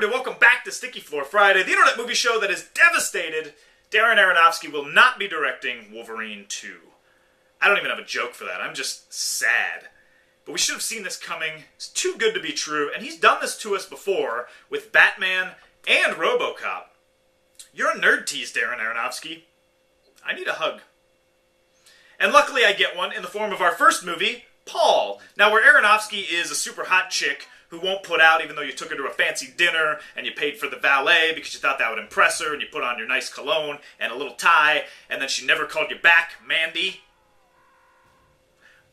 everybody, welcome back to Sticky Floor Friday, the internet movie show that is devastated. Darren Aronofsky will not be directing Wolverine 2. I don't even have a joke for that, I'm just sad. But we should have seen this coming. It's too good to be true, and he's done this to us before with Batman and RoboCop. You're a nerd tease, Darren Aronofsky. I need a hug. And luckily I get one in the form of our first movie, Paul. Now, where Aronofsky is a super hot chick who won't put out even though you took her to a fancy dinner and you paid for the valet because you thought that would impress her and you put on your nice cologne and a little tie and then she never called you back, Mandy.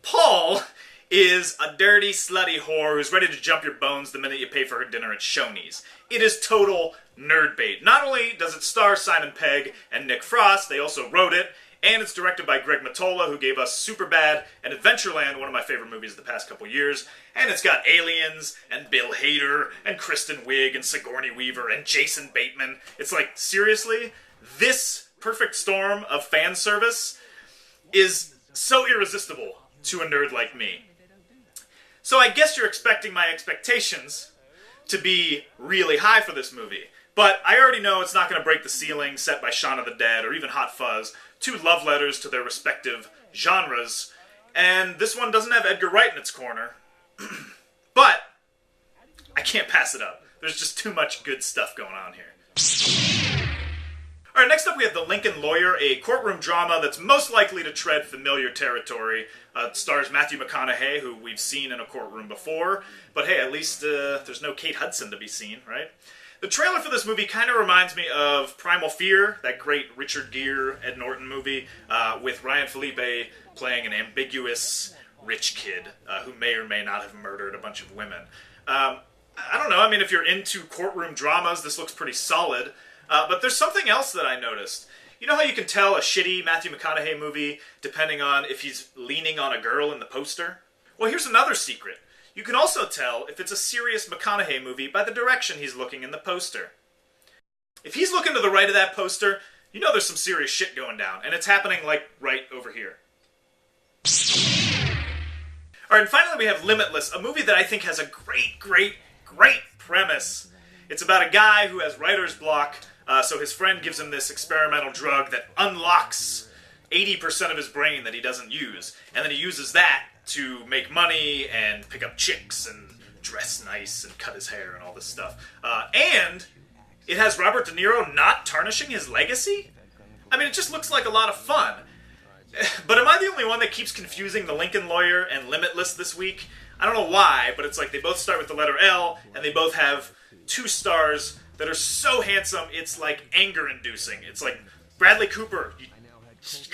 Paul is a dirty, slutty whore who's ready to jump your bones the minute you pay for her dinner at Shoney's. It is total nerd bait. Not only does it star Simon Pegg and Nick Frost, they also wrote it, and it's directed by Greg Mottola, who gave us Superbad and Adventureland, one of my favorite movies of the past couple years. And it's got aliens, and Bill Hader, and Kristen Wiig, and Sigourney Weaver, and Jason Bateman. It's like, seriously? This perfect storm of fan service is so irresistible to a nerd like me. So I guess you're expecting my expectations to be really high for this movie. But I already know it's not going to break the ceiling set by Shaun of the Dead or even Hot Fuzz, two love letters to their respective genres, and this one doesn't have Edgar Wright in its corner. But I can't pass it up. There's just too much good stuff going on here. Alright, next up we have The Lincoln Lawyer, a courtroom drama that's most likely to tread familiar territory. It stars Matthew McConaughey, who we've seen in a courtroom before, but hey, at least there's no Kate Hudson to be seen, right? The trailer for this movie kind of reminds me of Primal Fear, that great Richard Gere, Ed Norton movie, with Ryan Philippe playing an ambiguous rich kid who may or may not have murdered a bunch of women. I don't know, I mean, if you're into courtroom dramas, this looks pretty solid. But there's something else that I noticed. You know how you can tell a shitty Matthew McConaughey movie depending on if he's leaning on a girl in the poster? Well, here's another secret. You can also tell if it's a serious McConaughey movie by the direction he's looking in the poster. If he's looking to the right of that poster, you know there's some serious shit going down, and it's happening, like, right over here. Alright, and finally we have Limitless, a movie that I think has a great premise. It's about a guy who has writer's block, so his friend gives him this experimental drug that unlocks 80% of his brain that he doesn't use, and then he uses that to make money and pick up chicks and dress nice and cut his hair and all this stuff. And it has Robert De Niro not tarnishing his legacy? I mean, it just looks like a lot of fun. But am I the only one that keeps confusing The Lincoln Lawyer and Limitless this week? I don't know why, but it's like they both start with the letter L, and they both have two stars that are so handsome, it's like anger-inducing. It's like, Bradley Cooper,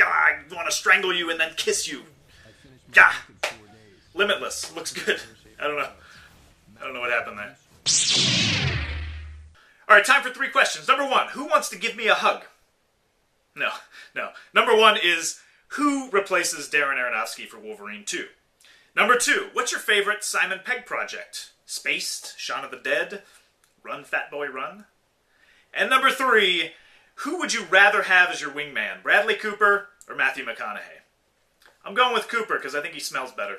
I want to strangle you and then kiss you. Yeah. Limitless. Looks good. I don't know what happened there. Alright, time for 3 questions. Number 1, who wants to give me a hug? No. Number 1 is, who replaces Darren Aronofsky for Wolverine 2? Number 2, what's your favorite Simon Pegg project? Spaced? Shaun of the Dead? Run, Fat Boy, Run? And number 3, who would you rather have as your wingman? Bradley Cooper or Matthew McConaughey? I'm going with Cooper because I think he smells better.